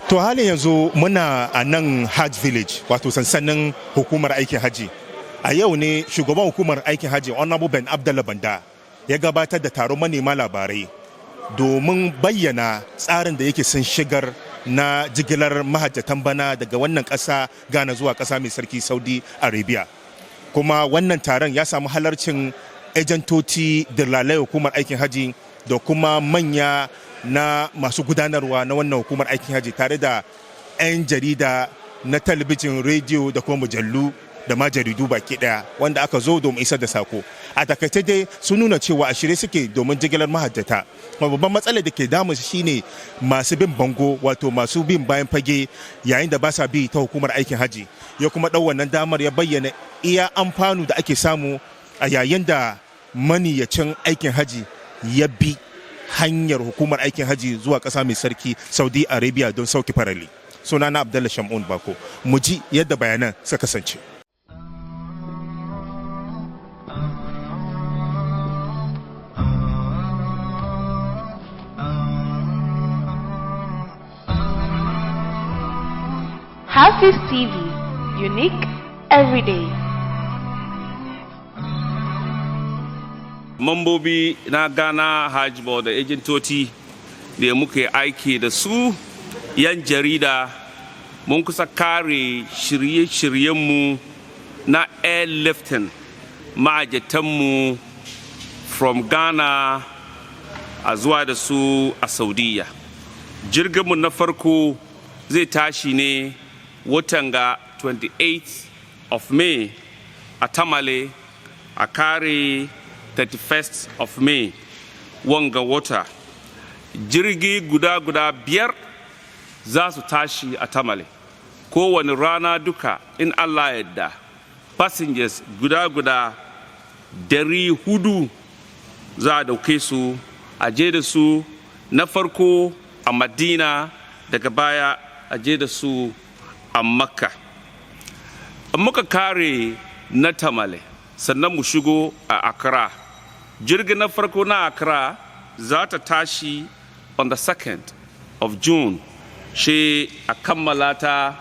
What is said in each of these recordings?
To halin yanzu muna a nan Hajj Village wato sansanin hukumar aikin haji. A yau ne shugaban hukumar aikin haji Honorable Abdallah Banda ya gabatar da taron manema labarai domin bayyana tsarin da yake sun shigar na jigilar mahajjatan bana daga wannan ƙasa Ghana zuwa ƙasa mai sarki Saudi Arabia. Kuma wannan taron ya samu halarcin ejantoci da lalai hukumar aikin haji da kuma manya na masu gudanarwa na wannan hukumar aikin haji tare da 'yan jarida na talabijin, rediyo da kuma mujallu da ma jaridu baki daya wanda aka zo domin isar da sako. A takaice dai sun nuna cewa a shirye suke domin jigilar mahajjata. Babban matsalar da ke damu shine masu bin bango wato masu bin bayan fage yayin da ba sa bi ta hukumar aikin haji. Ya kuma ɗau wannan damar ya bayyana iya amfanu da ake samu a yayin da maniyyacin aikin haji ya bi hanyar hukumar aikin haji zuwa ƙasa mai sarki Saudi Arabia don sauki farali. Sunana Abdallah Shamun Bako. Mu ji yadda bayanan suka kasance. HAFIZ TV, unique every day. Mambobi na Ghana Hajj Board da ejentoti da muke aiki da su, yan jarida mun kusa kare shirye-shiryenmu na airlifting ma'ajatanmu from Ghana a zuwa da su a Saudiya. Jirginmu na farko zai tashi ne watan ga 28th of May a Tamale a kare 31st of May wanga wata. Jirgi guda biyar za su tashi a Tamale kowane rana duka in Allah yadda. Passengers guda 400 za a dauke su a je da su na farko a Madina, daga baya a je da su a Makka. Muka kare na Tamale sannan mu shigo a Accra. Jirgin na farko na Accra za ta tashi on the 2nd of June, she a kammala ta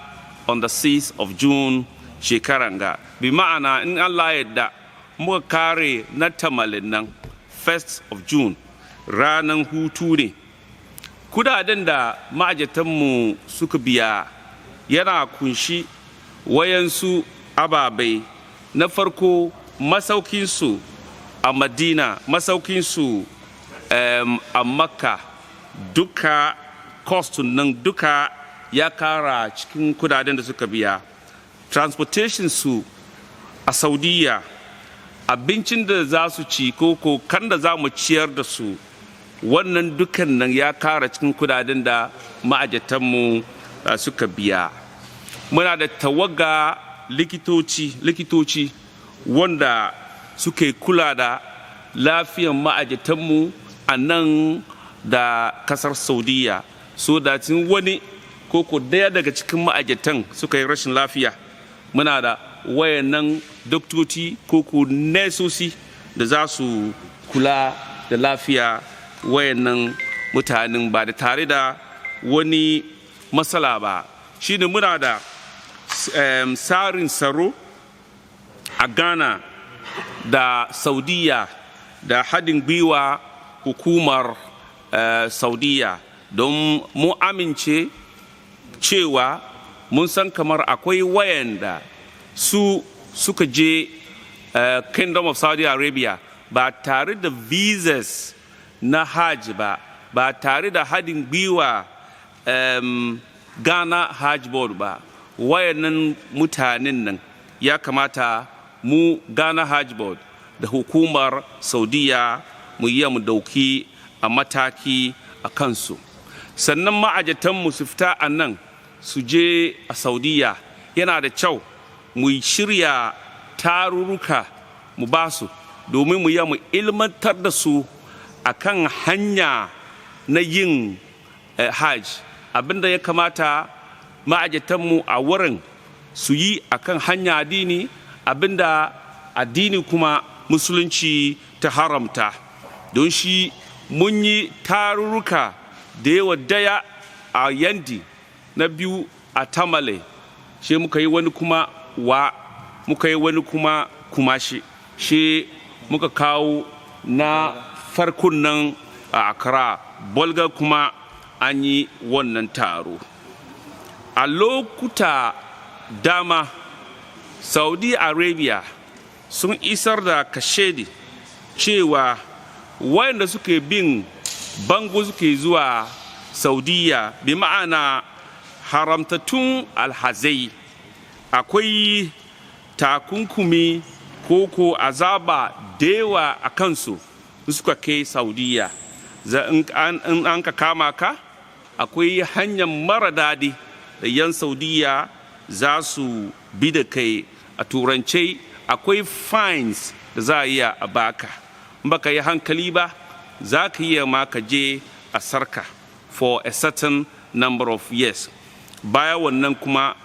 on the 6th of June shekaran ga. Bi ma'ana in Allah yadda muka kare na Tamale nan 1st of June ranan hutu ne. Kudaden da ma'ajatanmu suka biya yana kunshi wayansu ababai. Na farko masaukinsu a Madina, masaukinsu a Makka, duka kostun nan duka ya kara cikin kudaden da suka biya. Transportation su a Saudiya, abincin da za su ci ko kan da za mu ciyar da su, wannan dukan nan ya kara cikin kudaden da ma'ajatanmu suka biya. Muna da tawaga likitoci wanda suke kula da lafiyan ma'ajatanmu a nan da kasar Saudiya, so da wani koko daya daga cikin ma'ajatan suka yi rashin lafiya, muna da wayannan doktoci koko nesosi da za su kula da lafiya wayannan mutanen ba da tare da wani matsala ba. Shine muna da tsarin tsaro a Ghana da Saudiya da haɗin gwiwa hukumar Saudiya don mu amince cewa mun san kamar akwai wayanda suka je Kingdom of Saudi Arabia ba tare da visas na Hajj ba tare da haɗin gwiwa Ghana Hajj Board ba. Wayannan mutanen nan ya kamata mu Ghana Hajj Board da hukumar Saudiya mu yi mu dauki a mataki a kansu. Sannan ma'ajatanmu su fita a nan su je a Saudiya, yana da kyau mu shirya tarurruka mu ba su domin mu yi mu ilmantar da su akan hanya na yin Hajj, abinda ya kamata ma'ajatanmu a wurin su yi akan hanya addini, abinda addini kuma musulunci ta haramta. Don shi mun yi tarurruka da yawa daya a Yandi na biyu a Tamale, shi muka yi wani kuma muka yi wani kuma Kumashi, shi muka kawo na farkon nan a Accra, Bolga kuma an yi wannan taro. A lokuta dama, Saudi Arabia sun isar da kashedi cewa wayanda suke bin bango suke zuwa Saudiya, bi ma'ana haramtattun alhazai, akwai takunkumi ko azaba da yawa a kansu suka kai Saudiya. In an ka kama ka, akwai hanyar mara daɗi da 'yan Saudiya za su bi da kai. A turance akwai fines da za a iya a baka. In baka yi hankali ba, za ka iya ma ka je a sarka for a certain number of years. Baya wannan kuma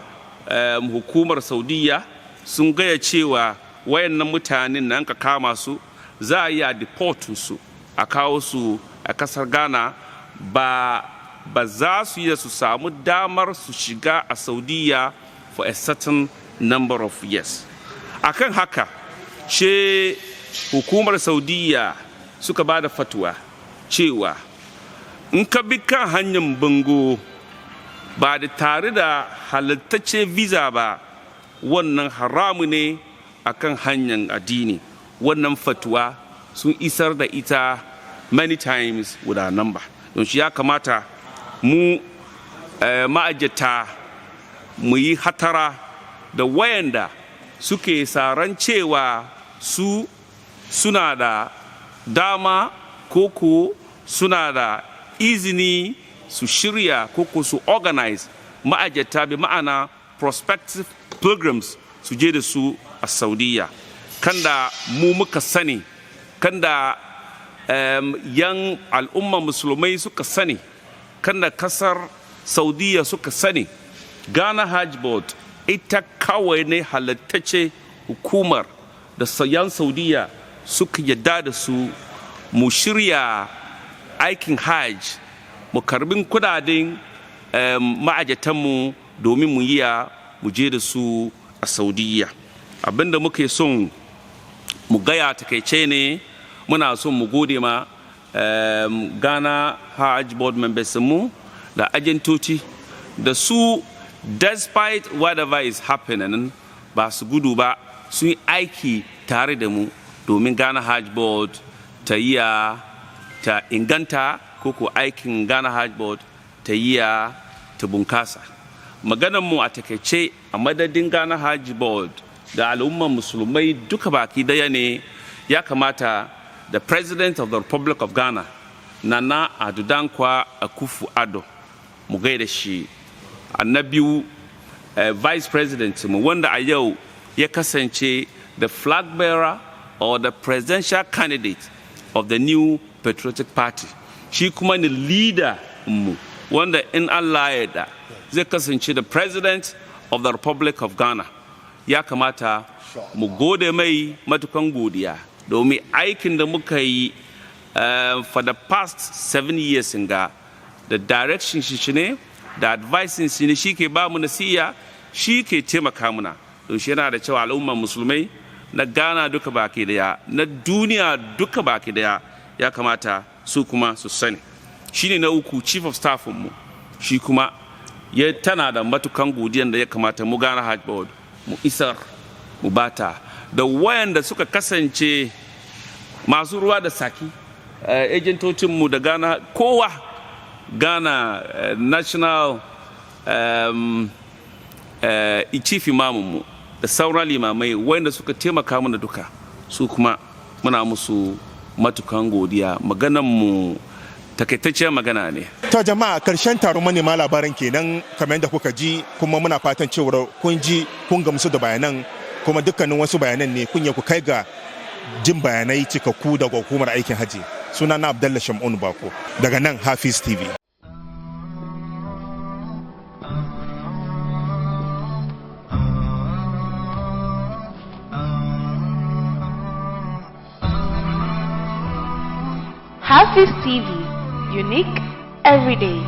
hukumar Saudiya sun gaya cewa wayannan mutanen nan ka kama su za a iya deportin su a kawo su a kasar Ghana, ba za su iya su samu damar su shiga a Saudiya for a certain number of years. Akan haka, she hukumar Saudiya suka ba da fatwa cewa in ka bi kan hanyar bango ba da tare da halittacce visa ba, wannan haramu ne akan hanyar addini. Wannan fatwa sun isar da ita many times without number. Don shi ya kamata mu ma'ajata mu yi hatara da wayanda suke saran cewa su suna da dama koko suna da izini su shirya koko su organize ma'ajata, bi ma'ana prospective pilgrims, su je da su a Saudiya. Kanda mu muka sani, kanda yan al'umma musulmai suka sani, kanda kasar Saudiya suka sani, Ghana Hajj Board ita kawai ne halattace hukumar da yan Saudiya suka yadda da su mu shirya aikin Hajj, mu karbin kudaden ma'ajatanmu domin mu yi mu je da su a Saudiya. Abinda muke son mu gaya takaice ne, muna son mu gode ma Ghana Hajj Board members mu da agentoci da su, despite whatever is happening, ba su gudu ba, sun yi aiki tare da mu domin Ghana Hajj Board ta yi ta inganta, koko aikin Ghana Hajj Board ta yi ta bunkasa. Maganar mu a takaice a madadin Ghana Hajj Board da al'umman musulmai duka baki daya ne, ya kamata the President of the Republic of Ghana, Nana Addo Dankwa Akufo-Addo, mu gaida shi. Annabiyu Vice President mu wanda a yau ya kasance the flag bearer or the presidential candidate of the new Patriotic Party. Shi kuma ne leader mu wanda in Allah ya yarda zai kasance the President of the Republic of Ghana. Ya kamata mu gode mai matukan godiya domin aikin da muka yi for the past 7 years ga da direction shi ne da advising shi ne, shi ke ba mu nasiya, shi ke taimaka muna. Don shi yana da cewa al'umman musulmai na Ghana duka baki daya, na duniya duka baki daya, ya kamata su kuma su sani. Shi ne na uku, Chief of Staff mu, shi kuma ya tana da matukan godiyan da ya kamata mu Ghana Hajj Board mu isar mu bata da wayanda suka kasance masu ruwa da saki, agentocinmu da Ghana, kowa Ghana National Chief Imamu da sauran limamai wayanda suka taimaka mana duka, su kuma muna musu matukan godiya. Maganan mu takaitacciyar magana ne. To jama'a, karshen taron manema labaran kenan kamar yadda kuka ji, kuma muna fatan cewa kun ji kun gamsu da bayanan, kuma dukkanin wasu bayanan ne kun ku kai ga jin bayanai cikakku daga hukumar aikin haji. Sunana Abdallah Shamun Bako daga nan Hafiz TV. HAFIZ TV, unique every day.